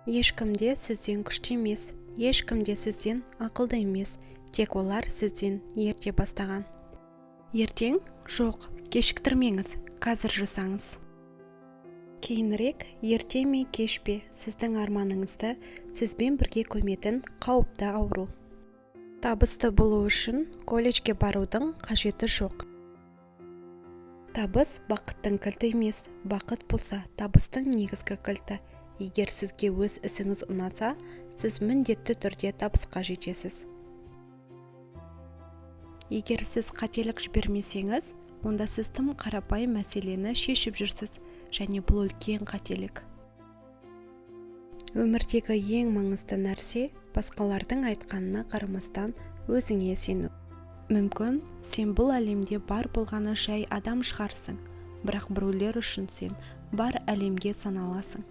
Ешкім де сізден күшті емес, ешкім де сізден ақылды емес, тек олар сізден ерте бастаған. Ертең? Жоқ, кешіктірмеңіз, қазір жасаңыз. Кейінірек, ерте ме кеш пе, сіздің арманыңызды сізбен бірге көметін қауіпті ауру. Табысты болу үшін колледжге барудың қажеті жоқ. Табыс бақыттың кілті емес, бақыт болса табыстың негізгі кілті. Егер сізге өз ісіңіз ұнаса, сіз міндетті түрде табысқа жетесіз. Егер сіз қателік жібермесеңіз, онда сіз тым қарапайым мәселені шешіп жүрсіз, және бұл үлкен қателік. Өмірдегі ең маңызды нәрсе басқалардың айтқанына қарамастан өзіңе сену. Мүмкін, сен бұл әлемде бар болғаны жай адам шығарсың, бірақ біреулер үшін сен бар әлемге саналасың.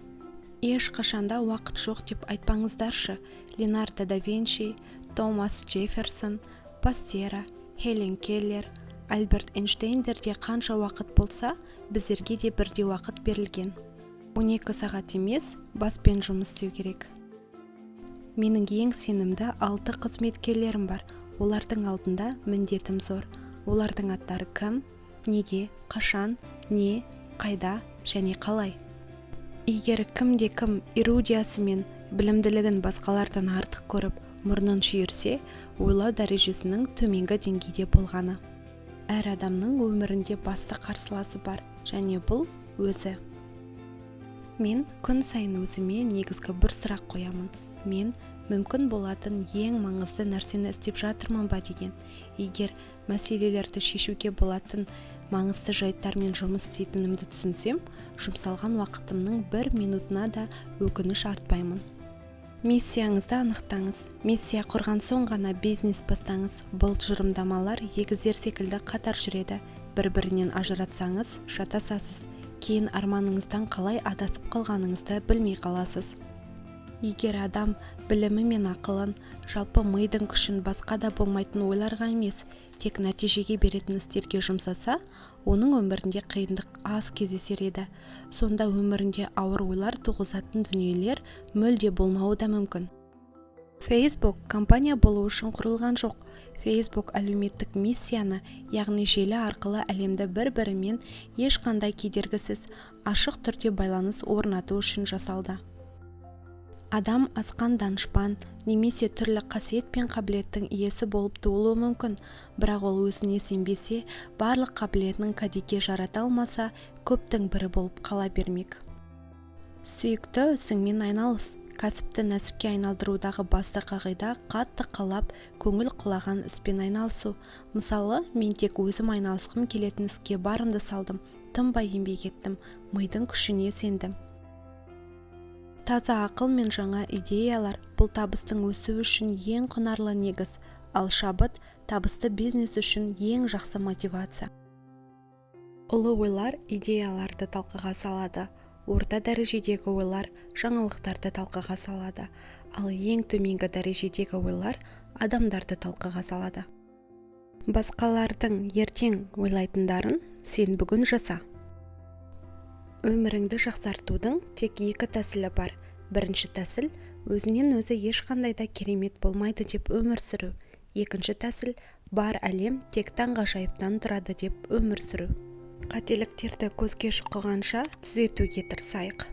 Ешқашанда уақыт жоқ деп айтпаңыздаршы. Леонардо да Винчи, Томас Джефферсон, Пастера, Хелен Келлер, Альберт Эйнштейндерде қанша уақыт болса, біздерге де бірдей уақыт берілген. 12 сағат емес, баспен жұмыс істеу керек. Менің ең сенімді 6 қызметкерлерім бар. Олардың алдында міндетім зор. Олардың аттары кім, неге, қашан, не, қайда және қалай. Егер кімде-кім эрудиясы мен білімділігін басқалардан артық көріп, мұрнын шүйірсе, ойлау дәрежесінің төменгі деңгейде болғаны. Әр адамның өмірінде басты қарсыласы бар, және бұл өзі. Мен күн сайын өзіме негізгі бір сұрақ қоямын. Мен мүмкін болатын ең маңызды нәрсені істеп жатырмын ба деген. Егер мәселелерді шешуге болатын маңызды жайттармен жұмыс істейтінімді түсінсем, жұмсалған уақытымның 1 минутына да өкініш артпаймын. Миссияңызды анықтаңыз. Миссия құрған соң ғана бизнес бастаңыз. Бұл тұжырымдамалар егіздер секілді қатар жүреді. Бір-бірінен ажыратсаңыз, шатасасыз. Кейін арманыңыздан қалай адасып қалғаныңызды білмей қаласыз. Егер адам білімі мен ақылын, жалпы мидың күшін басқа да болмайтын ойларға емес, тек нәтижеге беретін істерге жұмсаса, оның өмірінде қиындық аз кездесер еді. Сонда өмірінде ауыр ойлар туғызатын дүниелер мүлде болмауы да мүмкін. Facebook компания болу үшін құрылған жоқ. Facebook әлеуметтік миссияны, яғни желі арқылы әлемді бір-бірімен ешқандай кедергісіз, ашық түрде байланыс орнату үшін жасалды. Адам асқан данышпан немесе түрлі қасиет пен қабілеттің иесі болып туылуы мүмкін, бірақ ол өзіне сенбесе, барлық қабілетінің кәдеге жарата алмаса, көптің бірі болып қала бермек. Сүйікті ісіңмен айналыс. Кәсіпті нәсіпке айналдырудағы басты қағида қатты қалап, көңіл құлаған іспен айналысу. Мысалы, мен тек өзім айналысқым келетін іске барымды салдым, тынбай еңбек еттім, мидың күшіне сендім. Таза ақыл мен жаңа идеялар бұл табыстың өсуі үшін ең құнарлы негіз, ал шабыт табысты бизнес үшін ең жақсы мотивация. Ұлы ойлар идеяларды талқыға салады, орта дәрежедегі ойлар жаңалықтарды талқыға салады, ал ең төменгі дәрежедегі ойлар адамдарды талқыға салады. Басқалардың ертең ойлайтындарын сен бүгін жаса. Өміріңді жақсартудың тек 2 тәсілі бар. Бірінші тәсіл өзінен өзі ешқандай да керемет болмайды деп өмір сүру. Екінші тәсіл бар әлем тек таңғажайыптан тұрады деп өмір сүру. Қателіктерді көзге шұқығанша түзетуге тырысайық.